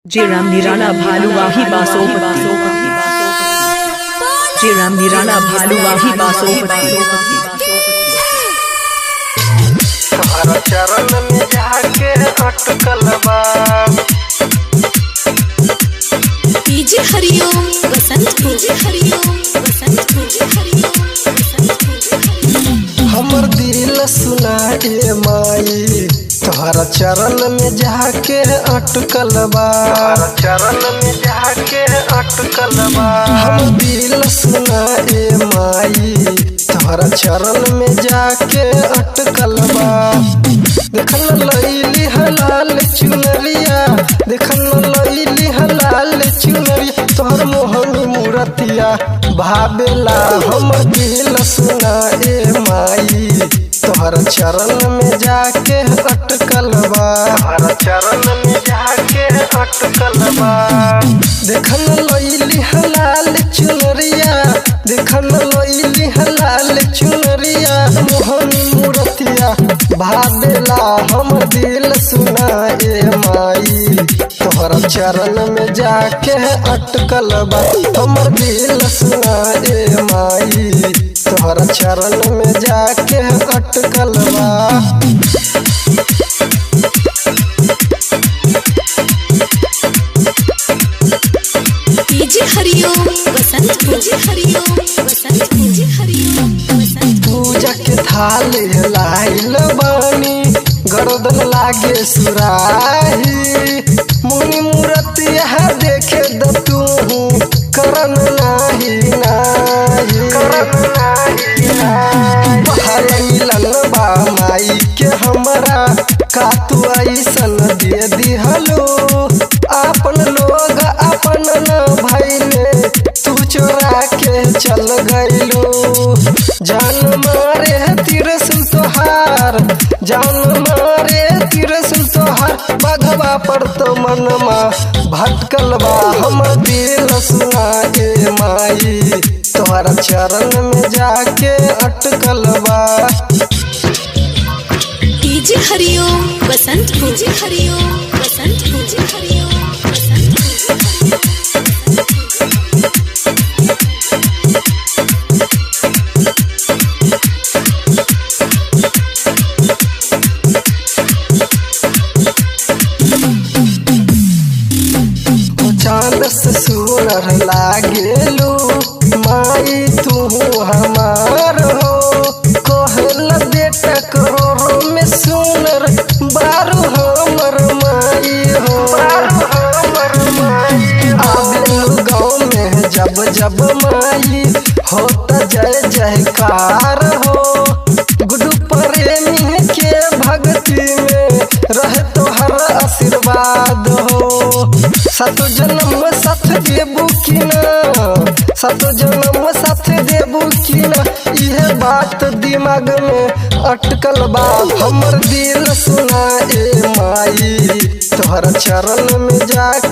जेराम निराला भालुवाही बासोपति जेराम निराला भालुवाही बासोपति तुम्हारा चरण में जाके अटकल बा। डीजे हरिओम बसंत डीजे हरिओम बसंत डीजे हरिओम बसंत डीजे हमर दिल सुनाए माई तुम्हारा चरण में जाके अटकल बा। चरण में जाके अटकल बा। हम दिल सुनाए माई तुम्हारा चरण में जाके अटकल बा। देखन लईली हलाल चुनरिया देखन लईली हलाल चुनरिया तोहर मोहनी मूरतिया भावेला हमर दिल सुनाए माई तोहर चरण में जाके अटकल बा। तोहर चरण में जाके अटकल बा। देखन लईली हलाल चुनरिया देखन लईली हलाल चुनरिया मोहनी मूरतिया भावेला हमर दिल सुनाए माई तोहर चरण में जाके अटकल बा। हमर दिल सुनाए माई तोहर चरण में जाके अटकल बा। डीजे हरिओम बसंत डीजे हरिओम बसंत डीजे हरिओम बसंत पूजा के थाल लाइल बानी गर्दन लागे सुराही मुनि मूर्तिया देखे द तू करन नाही नाही बहार मिलन बा माई के हमरा का तू ऐसन दे दिहलो अपन लोग अपन न भइले तू चोरा के चल गइलो। जान मारे तिरसुल तोहार जान मारे तिरसुल तोहार बघवा पर तो मनमा भटकल बा। हमर दिल सुनाए माई तोहर चरण में जाके अटकल बा। डीजे हरिओम बसंत डीजे हरिओम बसंत डीजे हरिओम बसंत डीजे चांद से सुनर लागेलू माई तू हमार हो कहल बेटा करोड़ों में सुनर बारू हमर माई हो। आवेलू गाँव में जब जब माई होता जय जयकार हो गुडू प्रेमी के भक्ति में रहे तोहर आशीर्वाद हो। सातो जन्म साथ देबू की ना सातो जन्म साथ देबू की ना यह बात दिमाग में अटकल बा। हमर दिल सुनाए माई तोहर चरण में जाके